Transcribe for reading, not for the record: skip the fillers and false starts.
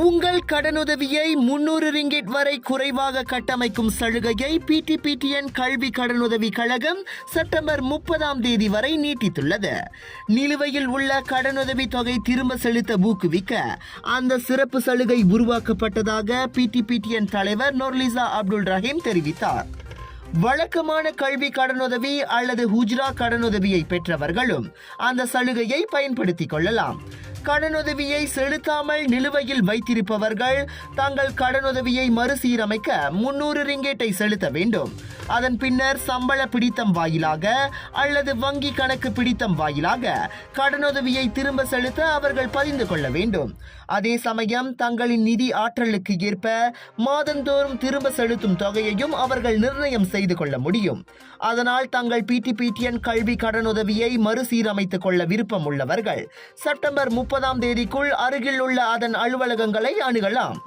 உங்கள் கடனுதவியை 300 ரிங்கிட் வரை குறைவாக கட்டமைக்கும் சலுகையை PTPTN கல்வி கடனுதவி கழகம் செப்டம்பர் 30ஆம் தேதி வரை நீட்டித்துள்ளது. நிலுவையில் உள்ள கடனுதவி தொகை திரும்ப செலுத்த ஊக்குவிக்க அந்த சிறப்பு சலுகை உருவாக்கப்பட்டதாக PTPTN தலைவர் நொர்லிசா அப்துல் ரஹீம் தெரிவித்தார். வழக்கமான கல்வி கடனுதவி அல்லது ஹுஜ்ரா கடனுதவியை பெற்றவர்களும் அந்த சலுகையை பயன்படுத்திக் கொள்ளலாம். கடனுதவியை செலுத்தாமல் நிலுவையில் வைத்திருப்பவர்கள் தங்கள் கடனுதவியை மறுசீரமைக்க 300 ரிங்கேட்டை செலுத்த வேண்டும். அதன் பின்னர் சம்பள பிடித்தம் வாயிலாக அல்லது வங்கி கணக்கு பிடித்தம் வாயிலாக கடனுதவியை திரும்ப செலுத்த அவர்கள் பதிந்து கொள்ள வேண்டும். அதே சமயம் தங்களின் நிதி ஆற்றலுக்கு ஏற்ப மாதந்தோறும் திரும்ப செலுத்தும் தொகையையும் அவர்கள் நிர்ணயம் செய்து கொள்ள முடியும். அதனால் தங்கள் PTPTN கல்வி கடனுதவியை மறுசீரமைத்துக் கொள்ள விருப்பம் உள்ளவர்கள் செப்டம்பர் 30ஆம் தேதிக்குள் அருகில் உள்ள அதன் அலுவலகங்களை அணுகலாம்.